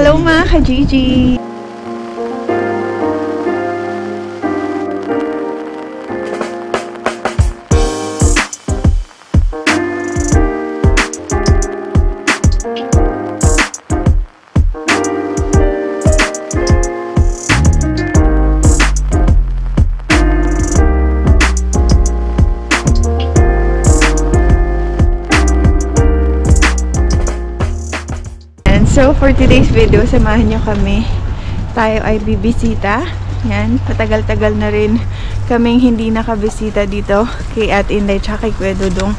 Hello mga ka-Gigi! So, for today's video, samahan nyo kami. Tayo ay bibisita. Yan, patagal-tagal na rin kaming hindi nakabisita dito kay Ate Inday tsaka kay Kuya Dudong.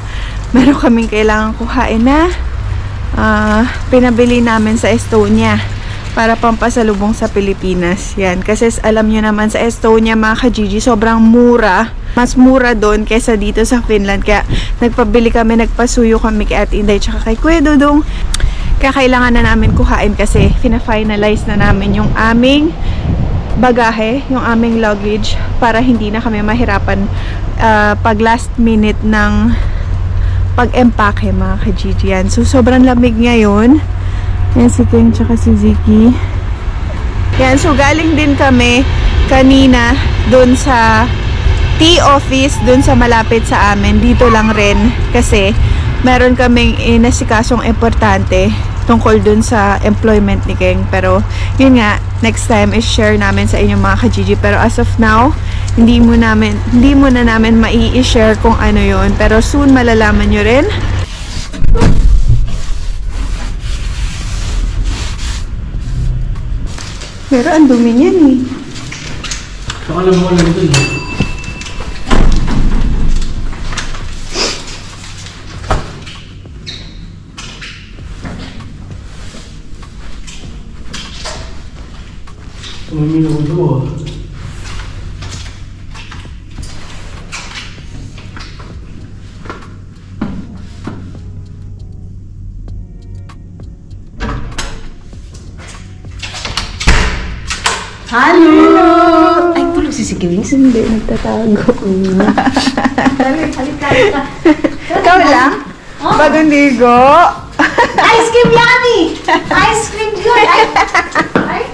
Meron kaming kailangan kuhain na pinabili namin sa Estonia para pampasalubong sa Pilipinas. Yan, kasi alam nyo naman sa Estonia mga ka-Gigi, sobrang mura. Mas mura doon kaysa dito sa Finland. Kaya nagpabili kami, nagpasuyo kami kay Ate Inday tsaka kay Kuya Dudong. Kakailangan na namin kuhain kasi fina-finalize na namin yung aming bagahe, yung aming luggage para hindi na kami mahirapan pag last minute ng pag-empake mga ka-Gigi. So sobrang lamig ngayon. Yan si King tsaka si Ziki. Yan, so galing din kami kanina dun sa tea office, dun sa malapit sa amin. Dito lang rin kasi meron kaming inasikasong importante tungkol dun sa employment ni King. Pero, yun nga, next time is share namin sa inyo mga ka-Gigi. Pero as of now, hindi mo na namin mai-share kung ano yun. Pero soon malalaman nyo rin. Pero ang dumi niyan eh. Saka lang mo lang ito eh. Tumamino ko doon. Halo! Ay, tulog si Wings. Hindi, nagtatago. Halit ka. Ikaw lang? Oh. Bagong ligo? Ice cream yummy! Ice cream good! Ay!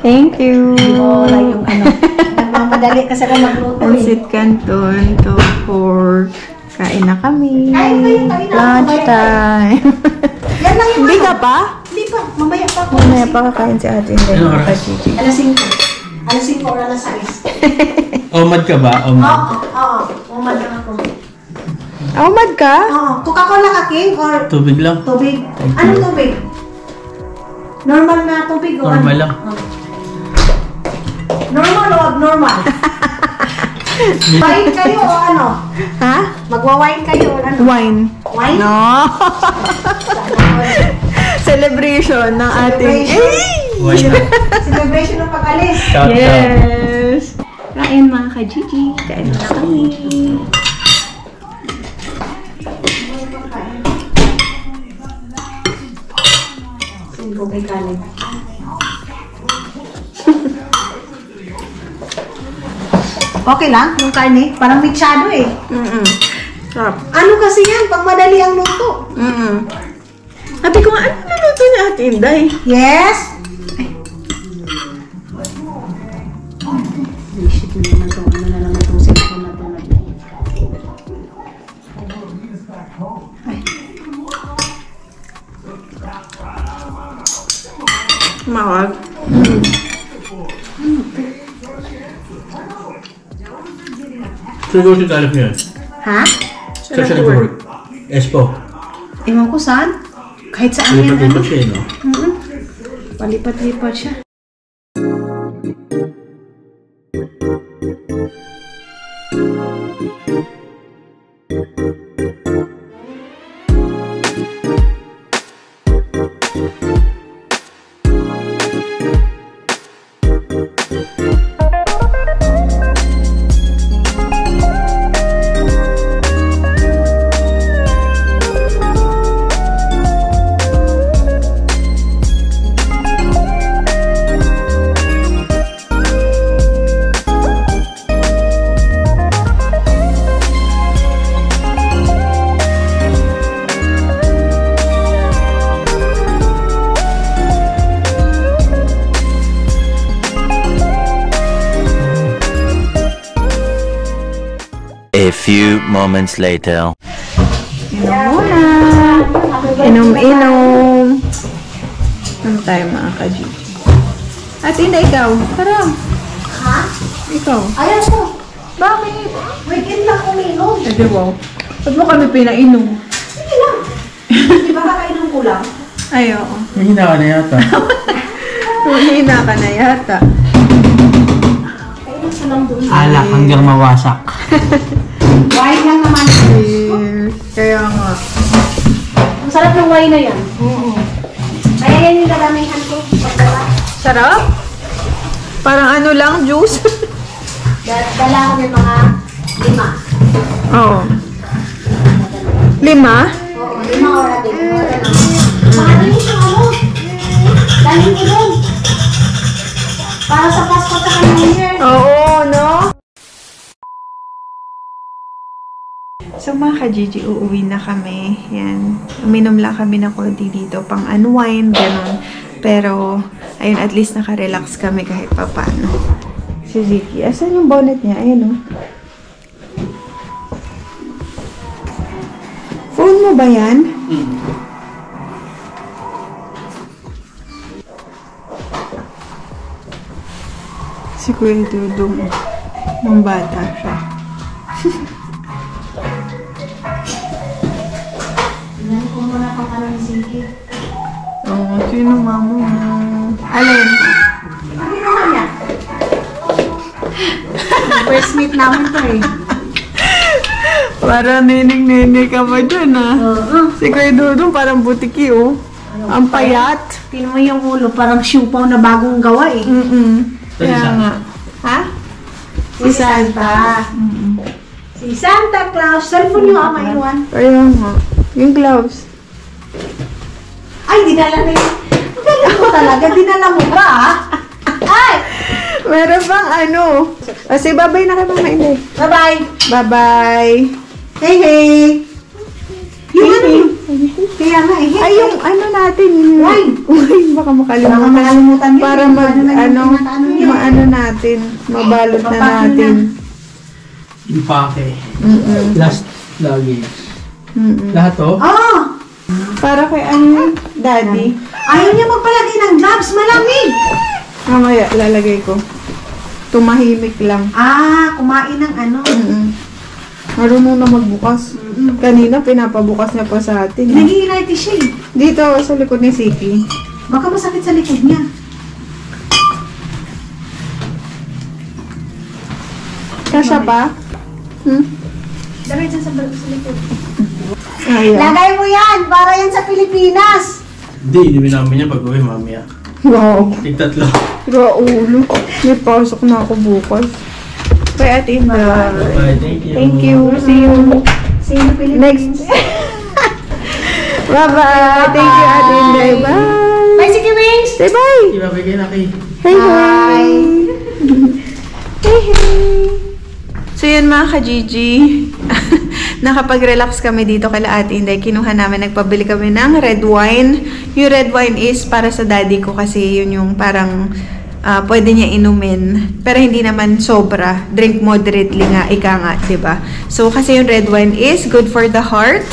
Thank you! Wala yung ano. Nagmamadali kasi ako magluto eh. Pansit Canton to pork. Kain na kami. Kain na. Lunch time. Yan lang yung Hindi ano. ka pa? Hindi pa. Mamaya pa ako. Mamaya pa kakain si Ate Inday. Ano oras? Alas 5. Alas 5 or alas 6. Omad ka ba? Omad? Oo. Umad lang ako. Umad ka? Oo. Coca-Cola ka, King? Or Tubig lang. tubig? Thank you. Anong tubig? Normal na tubig o Normal ano? lang. Oh. Normal o abnormal? Wine kayo o ano? Ha? Magwa-wine kayo o ano? Wine. Wine? No! Celebration ng ating... Celebration. Why not? Celebration ng pag-alis. Shout out. Yes! Kain mga ka-Gigi. Kain na kami. Sino kay Kalim? Okay lang, yung karne. Parang mixado eh. Sarap. Ano kasi yan? Pag madali ang luto. Sabi ko nga, ano naluto ni Ate Inday? Yes? Shit mo naman ito. Ano na lang itong cellphone na ito. Ay. Mawag. Siguro si Talip niya. Ha? Saan siya nag-work? Espo. Ewan ko saan? Kahit saan yan. Lipat-lipat siya eh, no? Palipat-lipat siya. few moments later. Inom muna. Inom-inom. Ano tayo mga ka-Gigi? At hindi, ikaw. Tara. Ha? Ikaw. Ayaw ko. Bakit? Weekend lang uminom. Eh, di ba? Ba't mo kami pinainom? Sige lang. Di ba kakainom ko lang? Ay, oo. Mahina ka na yata. Mahina ka na yata. Kainom ko lang doon. Alak hanggang mawasak. Wine lang naman. Kaya nga. Ang sarap ng wine na yan. Oo. Kaya yan yung dadamihan ko. Pagdala. Sarap? Parang ano lang, juice. Dala ko ng mga 5. Oo. 5? Oo, 5 oras din. Makalis yung ano. Dalhin ko doon. Para sa Pasko sa New Year. Oo, no? So mga ka-Gigi, uuwi na kami. Yan. Uminom lang kami ng konti dito, pang unwind, ganun. Pero, ayun, at least naka-relax kami kahit papano. Si Ziki, asan yung bonnet niya? Ayun, oh. Phone mo ba yan? Si Kuya Dudong, nung bata siya. Tingnan ko muna pang ano ni Ziggy. Oo, sino mama? Alin? Ano naman niya? First meet namin to eh. Para nining-nene ka ba dyan, ah? Si Kuya Dudong parang butiki, oh. Ang payat. Tingnan mo yung ulo, parang siupaw na bagong gawa eh. Kaya nga. Ha? Si Santa. Si Santa Claus. Cellphone yung ama iwan. Kaya nga. Yung gloves. Ay, dinala na yun. Ang galing mo talaga. Dinala mo ba ah? Ay! Meron bang ano? Kasi babay na kay Mama Inday. Bye-bye. Bye-bye. Hey, hey. Yung ano yun? Kaya nga eh. Ay, yung ano natin. Wine. Wine. Baka makalimutan. Baka makalimutan yun. Para mag, ano, Ano yun? maano natin. Mabalot na Papakyo natin. Impake. Mm-mm. Last luggage. Mm-mm. Lahat to? Oh! Para kay ano, Daddy. Ayaw niya magpalagay ng gloves. Malamig. Mamaya, lalagay ko. Tumahimik lang. Ah, kumain ng ano. Marunong na magbukas. Kanina, pinapabukas niya pa sa atin. Nag-iinite siya eh. Dito, sa likod ni Siki. Baka masakit sa likod niya. Kasya pa? Lagay dyan sa likod. Ayan. Lagay mo yan! Para yan sa Pilipinas! Hindi, inumin namin yan pag-uwi mamaya. Wow. Tig-tatlo. Raulo. May pasok na ako bukas. Kay Ate Inda. Bye, thank you. Thank you. See you. See you, Pilipinas. Next. Bye-bye. Thank you, Ate Inday. Bye. Bye, Siki Wings! Say bye. Ibabigay na kay. Hey, hey. Hey, hey. So yun mga ka-Gigi, nakapag-relax kami dito kala Ate Inday. Kinuha namin, nagpabili kami ng red wine. Yung red wine is para sa daddy ko kasi yun yung parang pwede niya inumin. Pero hindi naman sobra. Drink moderately nga, ika nga, diba? So kasi yung red wine is good for the heart.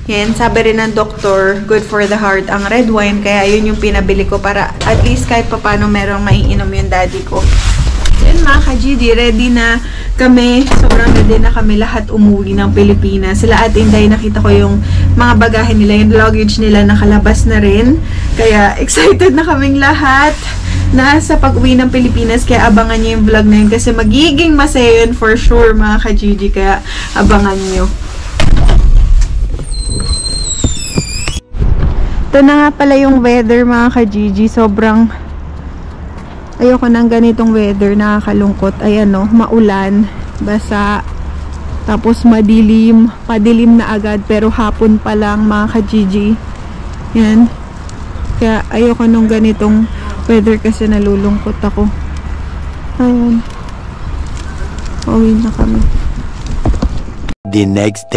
Yan, sabi rin ng doktor, good for the heart ang red wine. Kaya yun yung pinabili ko para at least kahit papano merong maiinom yung daddy ko. Yan mga ka-Gigi, ready na kami. Sobrang ready na kami lahat umuwi ng Pilipinas. Sila Ate Inday, nakita ko yung mga bagahe nila, yung luggage nila nakalabas na rin. Kaya excited na kaming lahat na sa pag-uwi ng Pilipinas. Kaya abangan nyo yung vlog na yun kasi magiging masaya yun for sure mga ka-Gigi. Kaya abangan nyo. Ito na nga pala yung weather mga ka-Gigi. Sobrang ayoko ng ganitong weather, nakakalungkot. Ayan no, maulan, basa, tapos madilim, padilim na agad, pero hapon pa lang mga ka-Gigi. Yan. Kaya ayoko nung ganitong weather kasi nalulungkot ako. Ayan. Uwi na kami. The next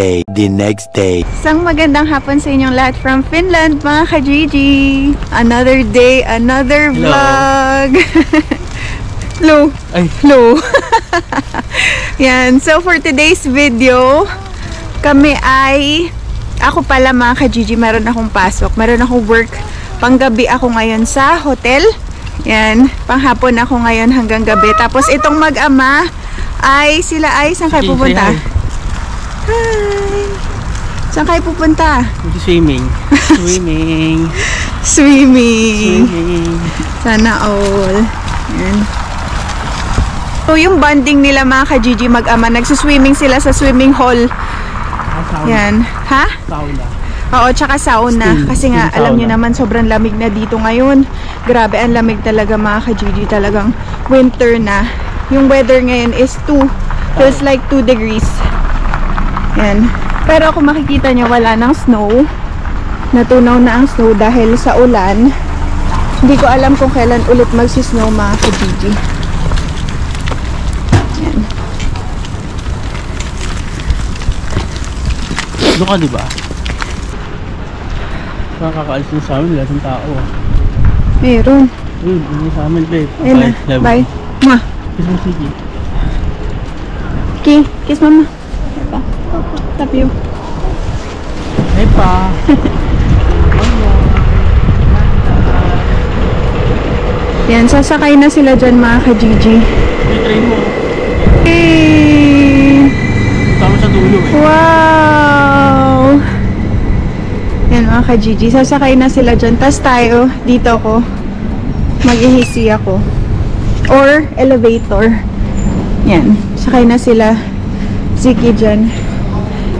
day. Isang magandang hapon sa inyong lahat from Finland, mga ka-Gigi. Another day, another Hello. vlog. Hello. Ay. Hello. Yan. So, for today's video, kami ay, ako pala mga ka-Gigi, meron akong pasok. Meron akong work. Panggabi ako ngayon sa hotel. Yan. Panghapon ako ngayon hanggang gabi. Tapos, itong mag-ama ay, sila ay, saan kayo pupunta? Hi. Saan kayo pupunta? Swimming. Swimming. Swimming. Swimming. Sana all. Yan. So, yung bonding nila mga ka-Gigi mag-ama, nagsuswimming sila sa swimming hall. Yan. Ha? Sauna. Oo, tsaka sauna. Kasi nga, alam nyo naman, sobrang lamig na dito ngayon. Grabe, ang lamig talaga mga ka-Gigi. Talagang winter na. Yung weather ngayon is 2. Feels like 2 degrees. Yan. Pero kung makikita nyo, wala nang snow. Natunaw na ang snow dahil sa ulan. Hindi ko alam kung kailan ulit magsisnow mga ka-Gigi. Yan. Doon ka diba? Nakakaalis na sa amin, lahat ng tao. Meron. Ayun, hindi sa amin, babe. Ayun na. Love. Bye. Mwah. Kiss mo, sige. Okay. Kiss mama. Pa. Love you. Hey pa. Yan, sasakay na sila dyan mga ka-Gigi. I-train mo. Hey! Tama sa dulo eh. Wow! Yan mga ka-Gigi, sasakay na sila dyan. Tapos tayo, dito ako, mag-ihisi ako. Or elevator. Yan, sakay na sila. Ziki dyan.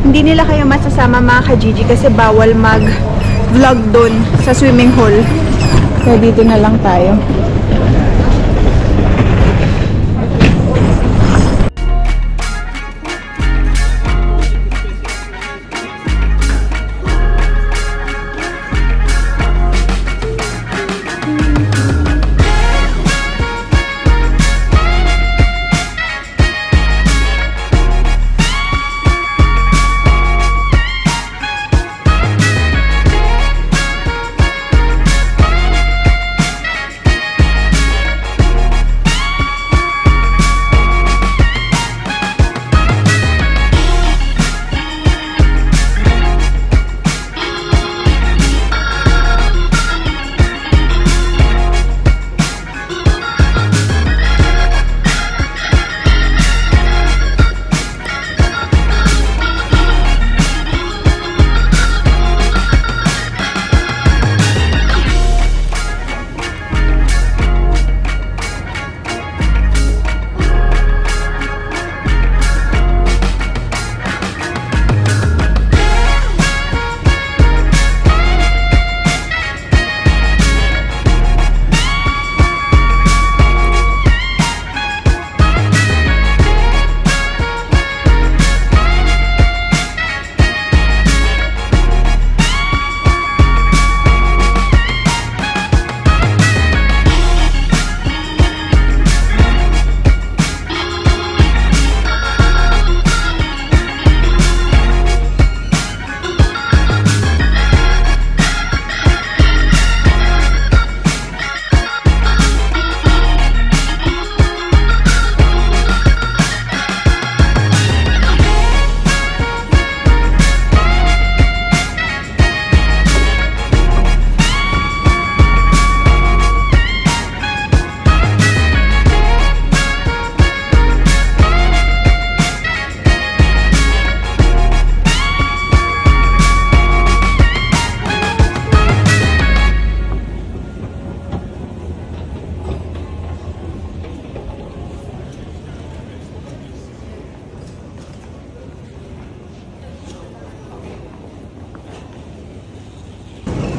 Hindi nila kayo masasama mga ka-Gigi kasi bawal mag-vlog doon sa swimming hall. Kaya dito na lang tayo.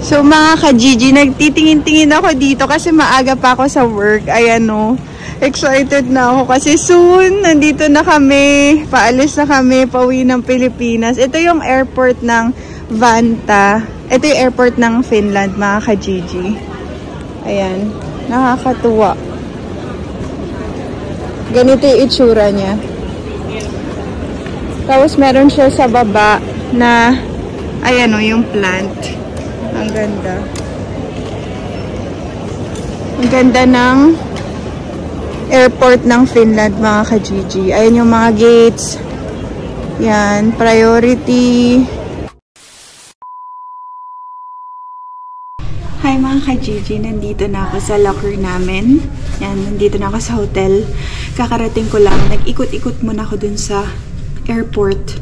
So mga ka-Gigi, nagtitingin-tingin ako dito kasi maaga pa ako sa work. Ayan o. Excited na ako kasi soon, nandito na kami. Paalis na kami, pauwi ng Pilipinas. Ito yung airport ng Vantaa. Ito yung airport ng Finland, mga ka-Gigi. Ayan. Nakakatuwa. Ganito yung itsura niya. Tapos meron siya sa baba na, ayan o, yung plant. Ang ganda. Ang ganda ng airport ng Finland, mga ka-Gigi. Ayan yung mga gates. Yan, priority. Hi mga ka-Gigi, nandito na ako sa locker namin. Yan, nandito na ako sa hotel. Kakarating ko lang, nag-ikot-ikot muna ako dun sa airport.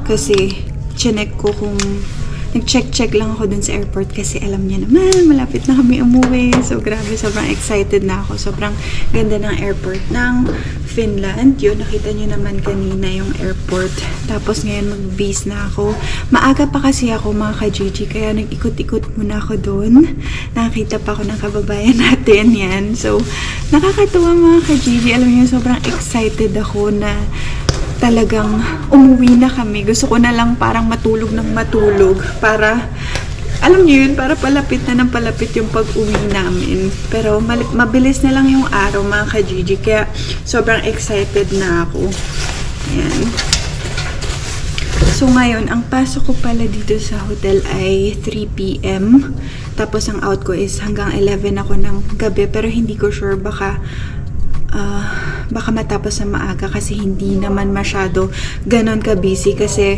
Kasi, chinek ko kung nag-check lang ako dun sa airport kasi alam niya naman, malapit na kami umuwi. So, grabe, sobrang excited na ako. Sobrang ganda ng airport ng Finland. Yun, nakita niyo naman kanina yung airport. Tapos ngayon, mag-base na ako. Maaga pa kasi ako, mga ka-Gigi, kaya nag-ikot-ikot muna ako dun. Nakita pa ako ng kababayan natin. Yan. So, nakakatuwa mga ka-Gigi. Alam niyo, sobrang excited ako na talagang umuwi na kami. Gusto ko na lang parang matulog ng matulog para, alam niyo yun, para palapit na ng palapit yung pag-uwi namin. Pero mabilis na lang yung araw, mga ka-Gigi, kaya sobrang excited na ako. Ayan. So ngayon, ang pasok ko pala dito sa hotel ay 3 PM. Tapos ang out ko is hanggang 11 ako ng gabi, pero hindi ko sure, baka matapos na maaga kasi hindi naman masyado ganon ka-busy kasi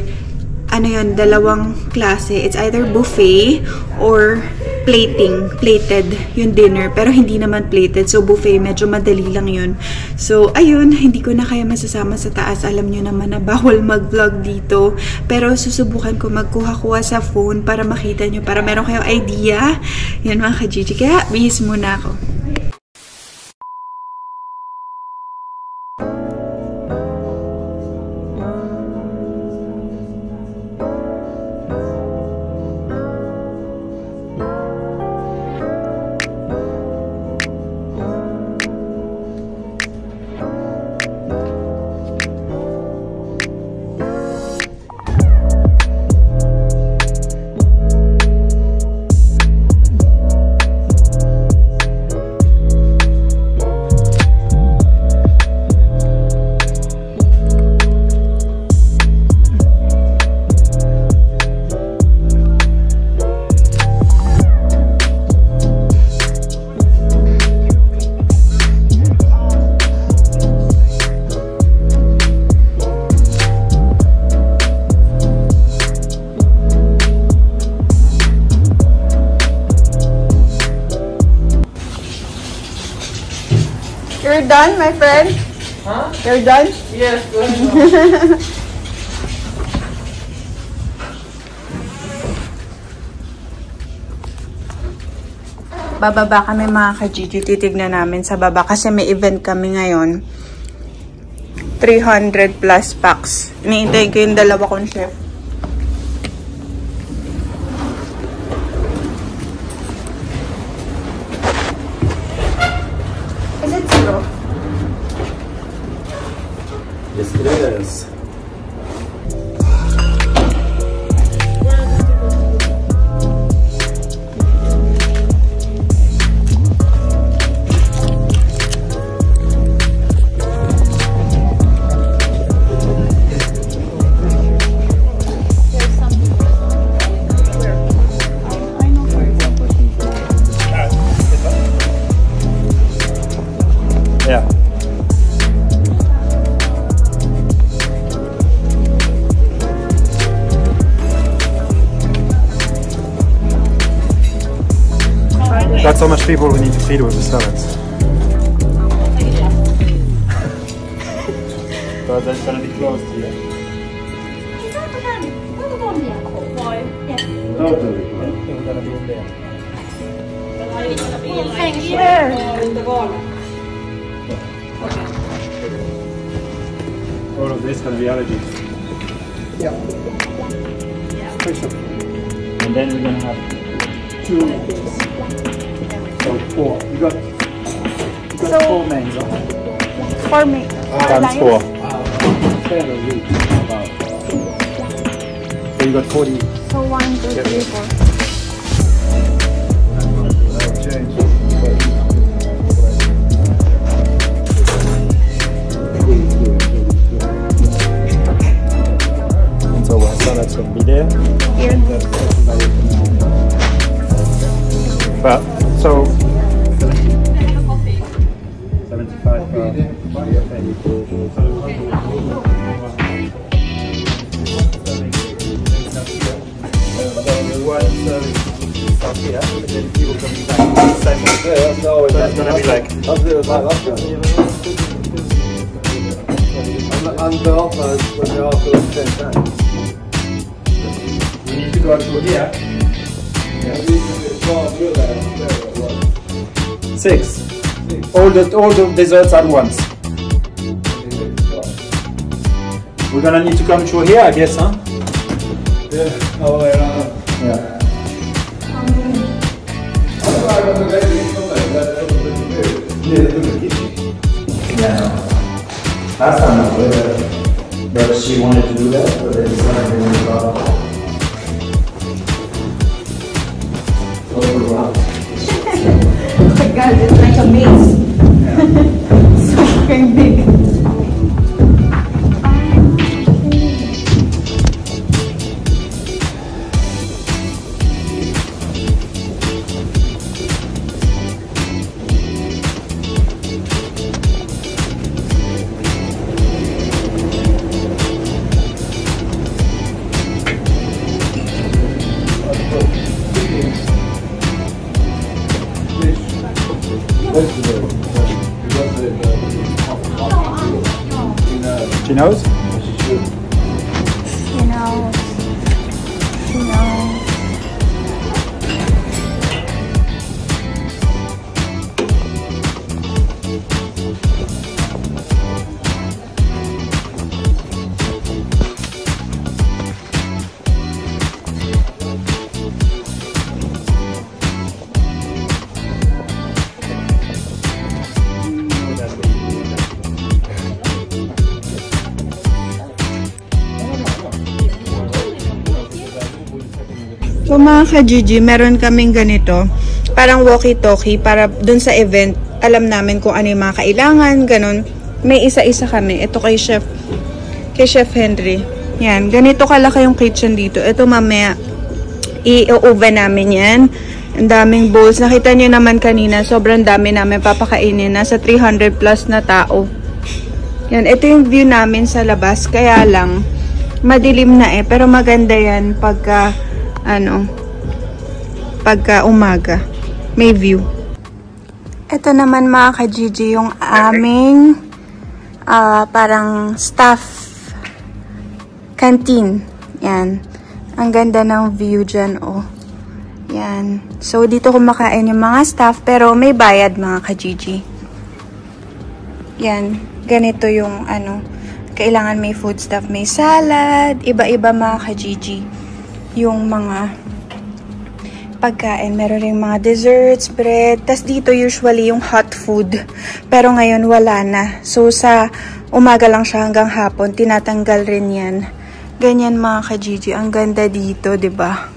ano yun, dalawang klase. It's either buffet or plated yung dinner, pero hindi naman plated. So buffet, medyo madali lang yun. So ayun, hindi ko na kaya masasama sa taas. Alam nyo naman na bawal mag-vlog dito, pero susubukan ko magkuha-kuha sa phone para makita nyo, para meron kayong idea. Yan mga ka-Gigi, kaya bihis muna ako. You're done, my friend? Huh? You're done? Yes, go ahead. Bababa kami mga ka-Gigi. Titignan namin sa baba kasi may event kami ngayon. 300 plus packs. Iniintay ko yung dalawa kong chef. Is it zero? Yes, it is. Yeah. That's how much people we need to feed with the salads. So that's gonna be close to you. Totally. We're gonna be in there. All of this gonna be allergies. Yeah. Special. And then we're gonna have 2. So 4. You got So, 4 mains, for me. times 4. So you got 40. So 1, 2, 3, 4. So that's going to be there. Here. But so 75 per here, and then people coming back. Same one there. No, it's going to be like. I'll do it like that. And the offers when they are for the same time. We need to go through here. Yeah. 6. All the desserts at once. We're gonna need to come through here, I guess, huh? Yeah. All the way around. Yeah. Yeah. Last time I played that she wanted to do that, but they decided they wanted to go. Oh my god, it's like a maze. Yeah. So fucking big. She knows? She knows. She knows. So mga ka-Gigi, meron kaming ganito, parang walkie-talkie para dun sa event, alam namin kung ano yung mga kailangan, ganun. May isa-isa kami. Ito kay Chef Henry. Yan, ganito kalaki yung kitchen dito. Ito mamaya, i-oven namin yan. Ang daming bowls. Nakita niyo naman kanina, sobrang dami namin papakainin. Nasa 300 plus na tao. Yan, ito yung view namin sa labas. Kaya lang, madilim na pero maganda yan pagka umaga. May view. Ito naman mga ka-Gigi, yung aming parang staff canteen. Yan. Ang ganda ng view dyan, oh. Yan. So, dito kumakain yung mga staff, pero may bayad mga ka-Gigi. Yan. Ganito yung kailangan may food stuff, may salad, iba-iba mga ka-Gigi. Yung mga pagkain, meron rin mga desserts, bread. Tas dito usually yung hot food. Pero ngayon wala na. So sa umaga lang siya hanggang hapon, tinatanggal rin yan. Ganyan mga ka-Gigi. Ang ganda dito, 'di ba?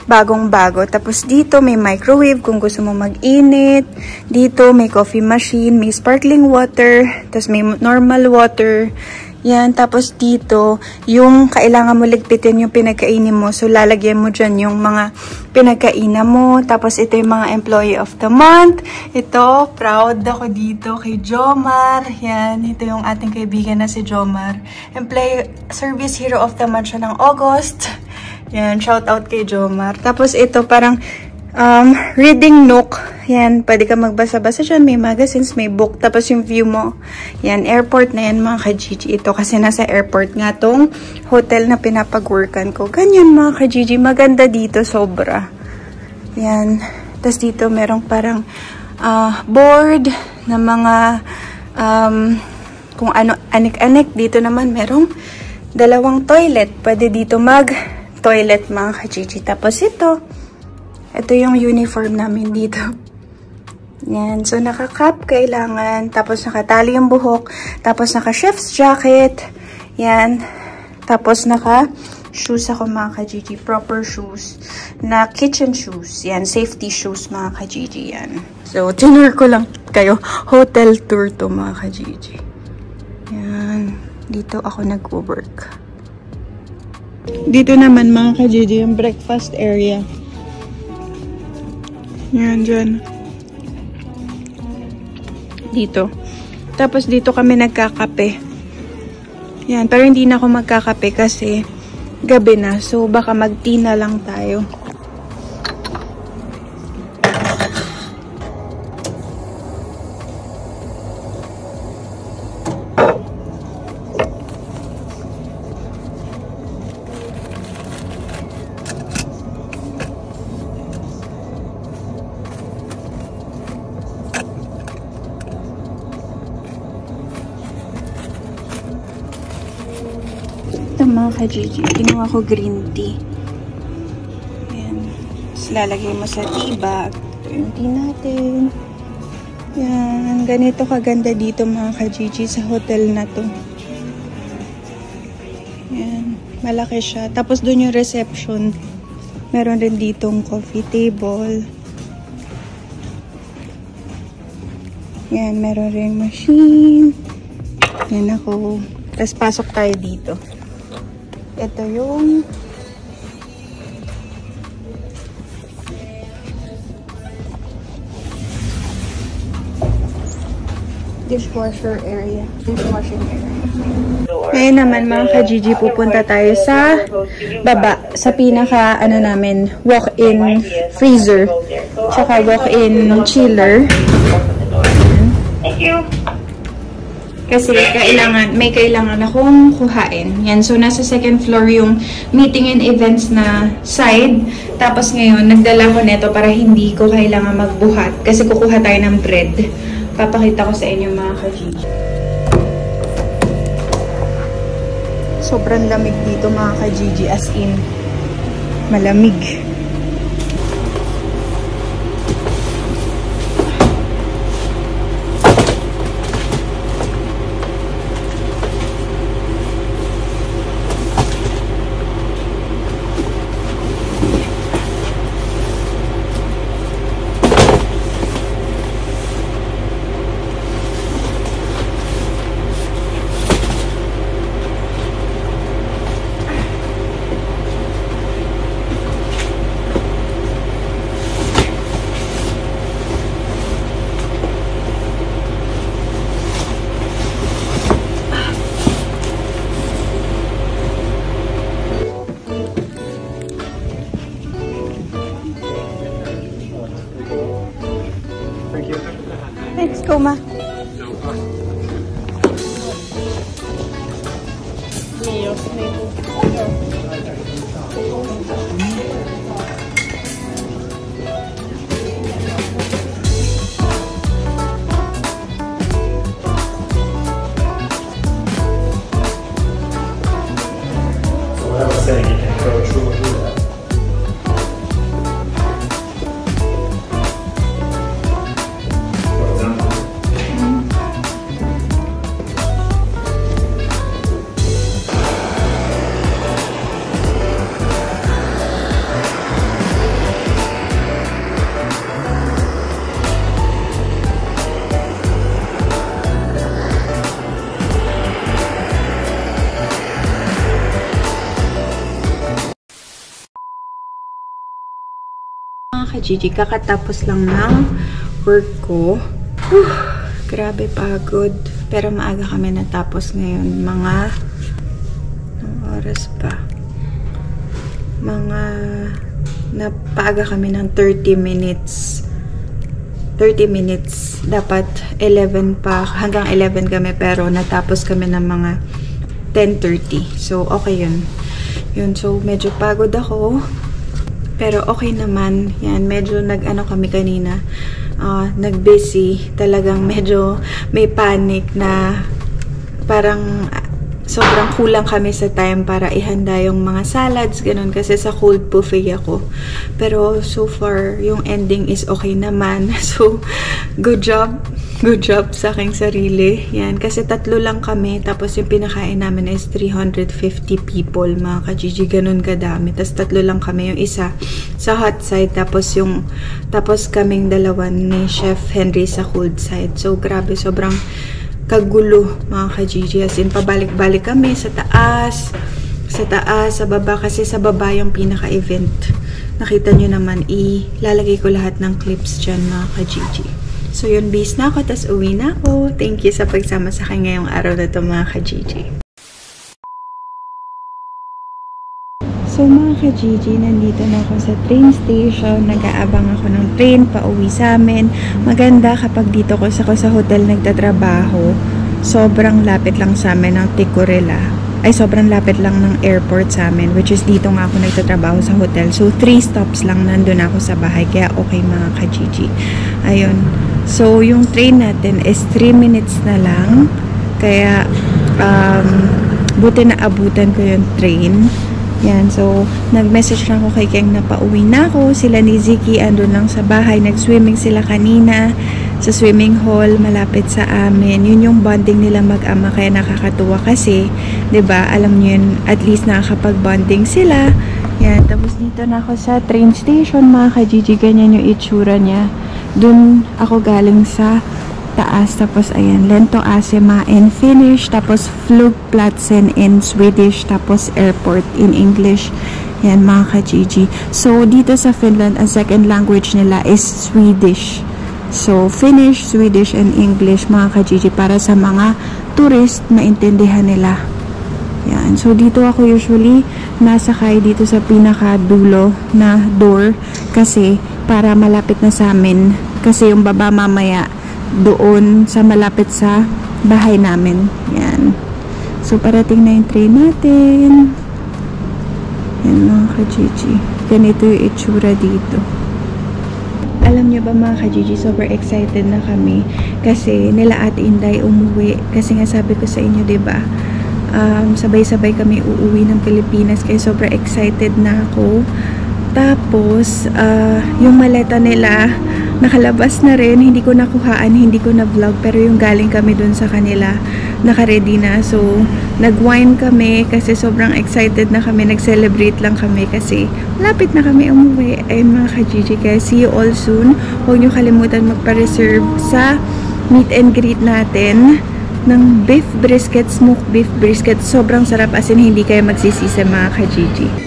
Bagong-bago. Tapos dito may microwave kung gusto mo mag-init. Dito may coffee machine, may sparkling water, tapos may normal water. Yan, tapos dito, yung kailangan mo ligpitin yung pinagkainin mo. So, lalagyan mo dyan yung mga pinagkainan mo. Tapos, ito yung mga employee of the month. Ito, proud ako dito kay Jomar. Yan, ito yung ating kaibigan na si Jomar. Employee Service Hero of the Month siya ng August. Yan, shout out kay Jomar. Tapos, ito parang reading nook. Yan, pwede ka magbasa-basa dyan. May magazines, may book. Tapos yung view mo. Yan, airport na yan mga ka-Gigi. Ito kasi nasa airport nga tong hotel na pinapag-workan ko. Ganyan mga ka-Gigi. Maganda dito, sobra. Yan. Tapos dito merong parang board na mga kung ano, anik-anik. Dito naman merong 2 toilet. Pwede dito mag-toilet mga ka-Gigi. Tapos ito yung uniform namin dito. Yan. So, naka-cap kailangan. Tapos, nakatali yung buhok. Tapos, naka-chef's jacket. Yan. Tapos, naka-shoes ako mga ka-Gigi. Proper shoes. Na kitchen shoes. Yan. Safety shoes mga ka-Gigi. Yan. So, tinur ko lang kayo. Hotel tour to mga ka-Gigi. Yan. Dito ako nag-work. Dito naman mga ka-Gigi, yung breakfast area. Yan, dyan. Dito. Tapos dito kami nagkakape. Yan, pero hindi na ako magkakape kasi gabi na. So, baka mag-tea na lang tayo. mga ka-Gigi, kinuha ko green tea. Ayan. Tapos lalagay mo sa tea bag. Ito yung tea natin. Yan. Ganito kaganda dito mga ka-Gigi sa hotel na to. Yan. Malaki siya. Tapos doon yung reception. Meron rin ditong coffee table. Yan. Meron rin machine. Yan ako. Tapos pasok tayo dito. Ito yung dishwasher area. Dishwashing area. Ngayon naman mga ka-Gigi, pupunta tayo sa baba. Sa pinaka, namin, walk-in freezer. Tsaka walk-in chiller. Thank you. Kasi may kailangan akong kuhain. Yan, so nasa second floor yung meeting and events na side. Tapos ngayon, nagdala ko neto para hindi ko kailangan magbuhat. Kasi kukuha tayo ng bread. Papakita ko sa inyo mga ka-Gigi. Sobrang lamig dito mga ka-Gigi, as in malamig. Let's go, ma. So what I was saying, you can go through that. For example. Mga ka-Gigi, kakatapos lang ng work ko. Grabe pagod. Pero maaga kami natapos ngayon. Mga oras pa. Napaaga kami ng 30 minutes. 30 minutes. Dapat 11 pa. Hanggang 11 kami pero natapos kami ng mga 10:30. So, okay yun. So, medyo pagod ako. Pero okay naman. Yan, medyo nag-ano kami kanina. Nag-busy. Talagang medyo may panic na parang sobrang kulang kami sa time para ihanda yung mga salads, ganun. Kasi sa cold buffet ako. Pero so far, yung ending is okay naman. So, good job. Good job sa aking sarili. Yan. Kasi 3 lang kami. Tapos yung pinakain namin is 350 people, mga ka-Gigi. Ganun kadami. Tapos 3 lang kami. Yung isa sa hot side. Tapos kaming 2 ni Chef Henry sa cold side. So, grabe. Sobrang kagulo, mga ka-Gigi. As in, pabalik-balik kami sa taas, sa baba. Kasi sa baba yung pinaka-event. Nakita nyo naman, ilalagay ko lahat ng clips dyan, mga ka-Gigi. So, yun, base na ako, tas uwi na ako. Thank you sa pagsama sa akin ngayong araw na ito, mga ka-Gigi. So, mga ka-Gigi, nandito na ako sa train station. Nag-aabang ako ng train pauwi sa amin. Maganda kapag dito ko sa hotel nagtatrabaho. Sobrang lapit lang sa amin ng Tikurila. Ay, sobrang lapit lang ng airport sa amin, which is dito nga ako nagtatrabaho sa hotel. So, 3 stops lang nandun ako sa bahay. Kaya okay, mga ka-Gigi. Ayun. So, yung train natin is 3 minutes na lang. Kaya, buti na abutan ko yung train. Yan, so, nag-message na ako kay Keng na pauwi na ako. Sila ni Ziki andun lang sa bahay. Nag-swimming sila kanina sa swimming hall malapit sa amin. Yun yung bonding nila mag-ama, kaya nakakatuwa kasi, 'di ba? Alam niyo yun, at least nakakapag-bonding sila. Yan, tapos dito na ako sa train station, mga ka-Gigi. Ganyan yung itsura niya. Dun ako galing sa taas, tapos ayan, Lento Asema in Finnish, tapos Flygplatsen in Swedish, tapos airport in English. Yan, mga ka-Gigi. So, dito sa Finland, ang second language nila is Swedish. So, Finnish, Swedish, and English, mga ka-Gigi, para sa mga tourist, maintindihan nila. Yan. So, dito ako usually nasakay dito sa pinaka-dulo na door kasi para malapit na sa amin. Kasi yung baba mamaya doon sa malapit sa bahay namin. Yan. So, parating na yung train natin. Yan, mga ka-Gigi. Ganito yung itsura dito. Alam nyo ba, mga ka-Gigi, super excited na kami kasi nila Ate Inday umuwi. Kasi nga sabi ko sa inyo, diba, sabay-sabay kami uuwi ng Pilipinas kaya super excited na ako. Tapos, yung maleta nila nakalabas na rin, hindi ko nakuhaan, hindi ko na vlog, pero yung galing kami dun sa kanila naka-ready na. So, nag-wine kami kasi sobrang excited na kami, nag-celebrate lang kami kasi lapit na kami umuwi. Ayun, mga ka-Gigi, kaya see you all soon. Huwag nyo kalimutan magpa-reserve sa meet and greet natin ng beef brisket, smoked beef brisket. Sobrang sarap, as in hindi kayo magsisisi, mga ka-Gigi.